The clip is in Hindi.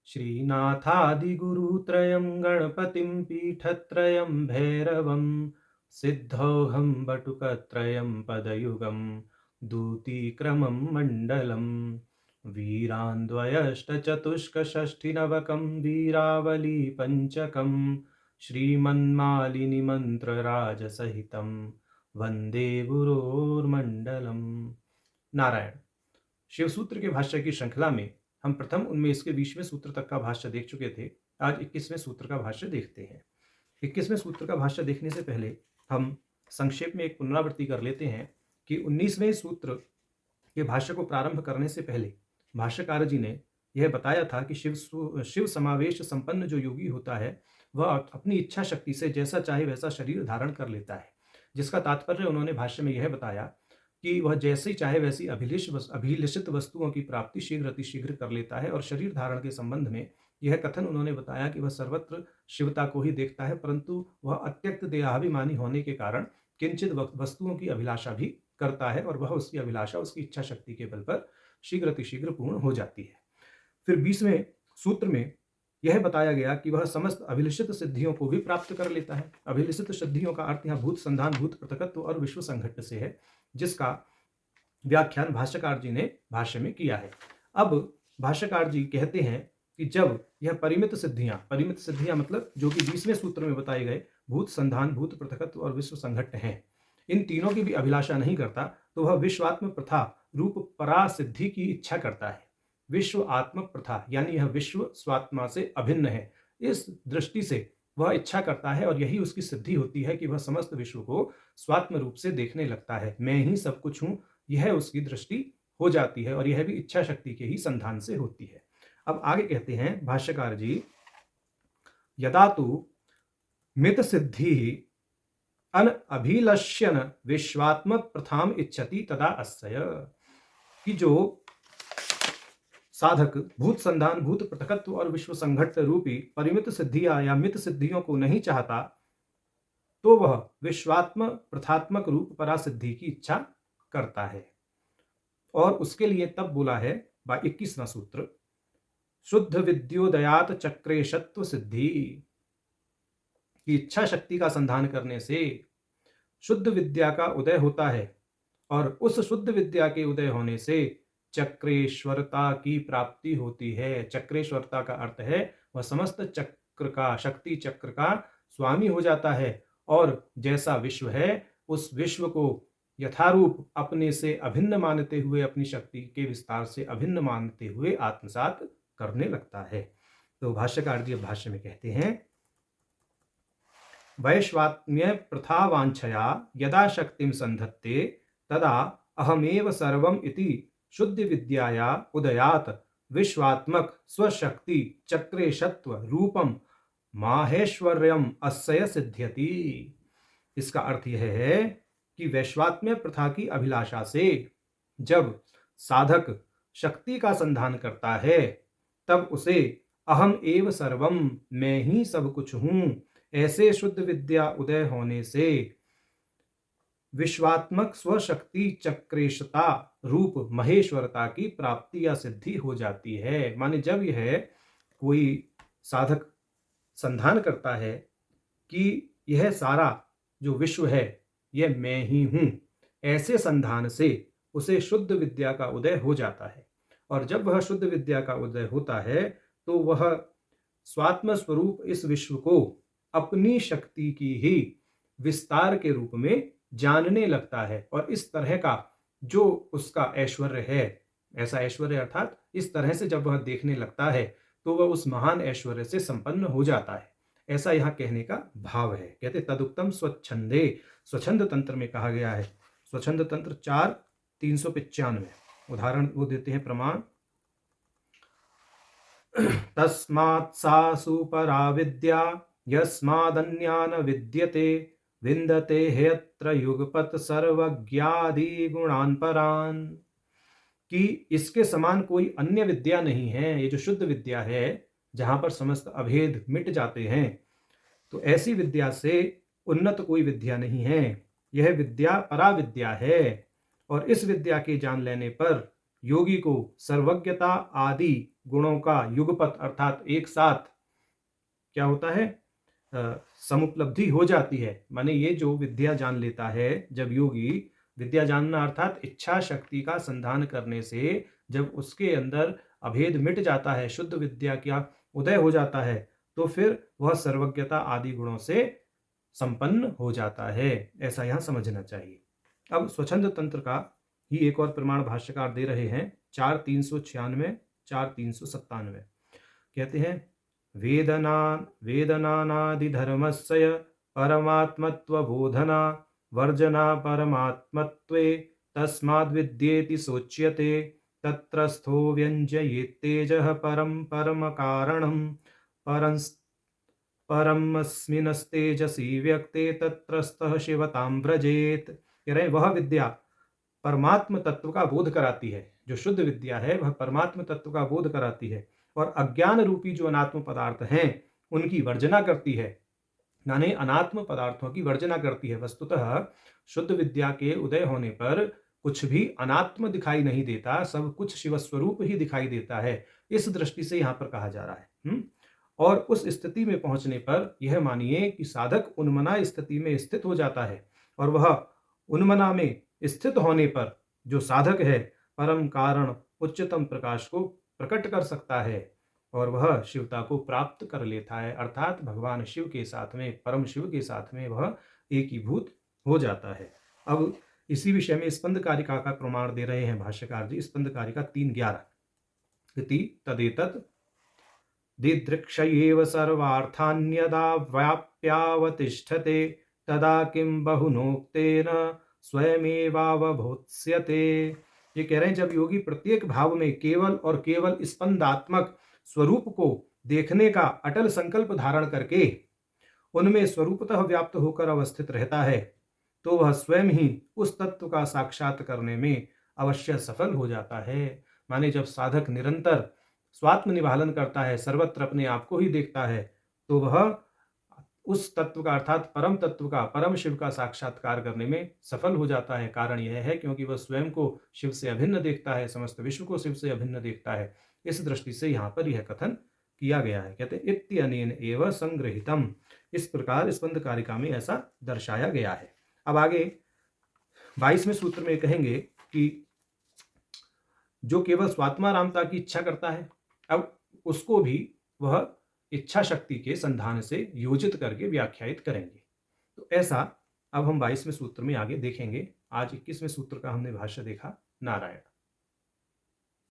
श्रीनाथादिगुरुत्रयं गणपतिं पीठत्रयं भैरवं सिद्धौघं बटुकत्रयं पदयुगं दूतीक्रमं मण्डलम् वीरान्द्वयष्टचतुष्कषष्ठिनवकं वीरावली पञ्चकं श्रीमन्मालिनीमन्त्रराजसहितं वन्दे गुरोर्मण्डलम्। नारायण। शिवसूत्र के भाष्य की श्रृंखला में हम प्रथम उनमें इसके 20वें सूत्र तक का भाष्य देख चुके थे। आज 21वें सूत्र का भाष्य देखते हैं। 21वें सूत्र का भाष्य देखने से पहले हम संक्षेप में एक पुनरावृत्ति कर लेते हैं कि 19वें सूत्र के भाष्य को प्रारंभ करने से पहले भाष्यकार जी ने यह बताया था कि शिव समावेश संपन्न जो योगी होता है वह अपनी इच्छा शक्ति से जैसा चाहे वैसा शरीर धारण कर लेता है, जिसका तात्पर्य उन्होंने भाष्य में यह बताया कि वह जैसे ही चाहे वैसी अभिलिषित वस्तुओं की प्राप्ति शीघ्र अतिशीघ्र कर लेता है। और शरीर धारण के संबंध में यह कथन उन्होंने बताया कि वह सर्वत्र शिवता को ही देखता है, परंतु वह अत्यक्त देहाभिमानी होने के कारण किंचित वस्तुओं की अभिलाषा भी करता है और वह उसकी अभिलाषा उसकी इच्छा शक्ति के बल पर शीघ्र अतिशीघ्र पूर्ण हो जाती है। फिर 20वें सूत्र में यह बताया गया कि वह समस्त अभिलषित सिद्धियों को भी प्राप्त कर लेता है। अभिलषित सिद्धियों का अर्थ यहाँ भूत संधान, भूत पृथकत्व और विश्व संघट्ट से है, जिसका व्याख्यान भाष्यकार जी ने भाष्य में किया है। अब भाष्यकार जी कहते हैं कि जब यह परिमित सिद्धियां मतलब जो कि 20वें सूत्र में बताए गए भूत संधान, भूत पृथकत्व और विश्व संघट्ट हैं, इन तीनों की भी अभिलाषा नहीं करता, तो वह विश्वात्म प्रथा रूप परा सिद्धि की इच्छा करता है। विश्व आत्मक प्रथा यानी यह विश्व स्वात्मा से अभिन्न है, इस दृष्टि से वह इच्छा करता है और यही उसकी सिद्धि होती है कि वह समस्त विश्व को स्वात्म रूप से देखने लगता है। मैं ही सब कुछ हूं, यह उसकी दृष्टि हो जाती है और यह भी इच्छा शक्ति के ही संधान से होती है। अब आगे कहते हैं भाष्यकार जी, यदा तु मित सिद्धि अन अभिलष्यन विश्वात्मक प्रथाम इच्छति तदा अस्सय, कि जो साधक भूत संधान, भूत पृथकत्व और विश्व संघट्ट रूपी परिमित सिद्धियां या मित सिद्धियों को नहीं चाहता, तो वह विश्वात्म प्रथात्मक रूप परासिद्धि की इच्छा करता है। और उसके लिए तब बोला है 21वां सूत्र, शुद्ध विद्योदयात चक्रेशत्व सिद्धि, की इच्छा शक्ति का संधान करने से शुद्ध विद्या का उदय होता है और उस शुद्ध विद्या के उदय होने से चक्रेश्वरता की प्राप्ति होती है। चक्रेश्वरता का अर्थ है वह समस्त चक्र का, शक्ति चक्र का स्वामी हो जाता है और जैसा विश्व है उस विश्व को यथारूप अपने से अभिन्न मानते हुए, अपनी शक्ति के विस्तार से अभिन्न मानते हुए आत्मसात करने लगता है। तो भाष्यकार जी भाष्य में कहते हैं, वैश्वात्म्य प्रथा वांछया यदा शक्तिम संधत्ते तदा अहमेव सर्वम इति शुद्ध विद्याया उदयात विश्वात्मक स्वशक्ति चक्रेशत्व रूपम माहेश्वर्यम अस्सय सिद्ध्यति। इसका अर्थ यह है कि वैश्वात्म्य प्रथा की अभिलाषा से जब साधक शक्ति का संधान करता है तब उसे अहम एव सर्वम, मैं ही सब कुछ हूं, ऐसे शुद्ध विद्या उदय होने से विश्वात्मक स्वशक्ति चक्रेशता रूप महेश्वरता की प्राप्ति या सिद्धि हो जाती है। माने जब यह कोई साधक संधान करता है कि यह सारा जो विश्व है यह मैं ही हूं, ऐसे संधान से उसे शुद्ध विद्या का उदय हो जाता है। और जब वह शुद्ध विद्या का उदय होता है तो वह स्वात्म स्वरूप इस विश्व को अपनी शक्ति की ही विस्तार के रूप में जानने लगता है। और इस तरह का जो उसका ऐश्वर्य है, ऐसा ऐश्वर्य अर्थात इस तरह से जब वह देखने लगता है तो वह उस महान ऐश्वर्य से संपन्न हो जाता है, ऐसा यहाँ कहने का भाव है। कहते तदुक्तम स्वच्छंदे, स्वच्छंद तंत्र में कहा गया है। स्वच्छंद तंत्र 4:395 उदाहरण वो देते हैं प्रमाण, तस्मात् सा सुपरा विद्या यस्मादन्या विद्यते विन्दते हेयत्र युगपत सर्वज्ञादि गुणान परान, कि इसके समान कोई अन्य विद्या नहीं है। ये जो शुद्ध विद्या है जहां पर समस्त अभेद मिट जाते हैं, तो ऐसी विद्या से उन्नत कोई विद्या नहीं है। यह विद्या पराविद्या है और इस विद्या के जान लेने पर योगी को सर्वज्ञता आदि गुणों का युगपत अर्थात एक साथ क्या होता है, समुपलब्धि हो जाती है। माने ये जो विद्या जान लेता है, जब योगी विद्या जानना अर्थात इच्छा शक्ति का संधान करने से जब उसके अंदर अभेद मिट जाता है, शुद्ध विद्या का उदय हो जाता है, तो फिर वह सर्वज्ञता आदि गुणों से संपन्न हो जाता है। ऐसा यहां समझना चाहिए। अब स्वच्छंद तंत्र का ही एक और प्रमाण भाष्यकार दे रहे हैं, 4396, 4397। कहते हैं, वेदना वेदनानादिधर्मस्य परमात्मत्वबोधना वर्जना परमात्मत्वे तस्माद्विद्येति सोच्यते तत्रस्थो व्यञ्जयेत्तेजः परं परमकारणं परमस्मिनस्तेजसि व्यक्ते तत्रस्थः शिवतां व्रजेत। कह रहे वह विद्या परमात्म तत्व का बोध कराती है। जो शुद्ध विद्या है वह परमात्म तत्व का बोध कराती है और अज्ञान रूपी जो अनात्म पदार्थ हैं उनकी वर्जना करती है, यानी अनात्म पदार्थों की वर्जना करती है। वस्तुतः शुद्ध विद्या के उदय होने पर कुछ भी अनात्म दिखाई नहीं देता, सब कुछ शिव स्वरूप ही दिखाई देता है। इस दृष्टि से यहाँ पर कहा जा रहा है। और उस स्थिति में पहुंचने पर यह मानिए कि साधक उन्मना स्थिति में स्थित हो जाता है और वह उन्मना में स्थित होने पर जो साधक है परम कारण उच्चतम प्रकाश को प्रकट कर सकता है और वह शिवता को प्राप्त कर लेता है, अर्थात भगवान शिव के साथ में, परम शिव के साथ में वह एकीभूत हो जाता है। अब इसी विषय में स्पंद कारिका का प्रमाण दे रहे हैं भाष्यकार जी। स्पंद कारिका 3:11 इति तदेतत् दिदृक्षयेव सर्वार्थान्यदा व्याप्यावतिष्ठते तदा किं बहुनोक्तेन स्वयमेवावबोध्स्यते। ये कह रहे हैं, जब योगी प्रत्येक भाव में केवल और केवल स्पंदात्मक स्वरूप को देखने का अटल संकल्प धारण करके उनमें स्वरूपतः व्याप्त होकर अवस्थित रहता है, तो वह स्वयं ही उस तत्व का साक्षात करने में अवश्य सफल हो जाता है। माने जब साधक निरंतर स्वात्म निभालन करता है, सर्वत्र अपने आप को ही देखता है, तो वह उस तत्व का अर्थात परम तत्व का, परम शिव का साक्षात्कार करने में सफल हो जाता है। कारण यह है क्योंकि वह स्वयं को शिव से अभिन्न देखता है, समस्त विश्व को शिव से अभिन्न देखता है। इस दृष्टि से यहाँ पर यह कथन किया गया है। कहते हैं इत्यनेन एव संग्रहितम, इस प्रकार स्पंद कारिका में ऐसा दर्शाया गया है। अब आगे 22वें सूत्र में कहेंगे कि जो केवल स्वात्मारामता की इच्छा करता है, अब उसको भी वह इच्छा शक्ति के संधान से योजित करके व्याख्यायित करेंगे। तो ऐसा अब हम 22वें सूत्र में आगे देखेंगे। आज 21वें सूत्र का हमने भाष्य देखा। नारायण।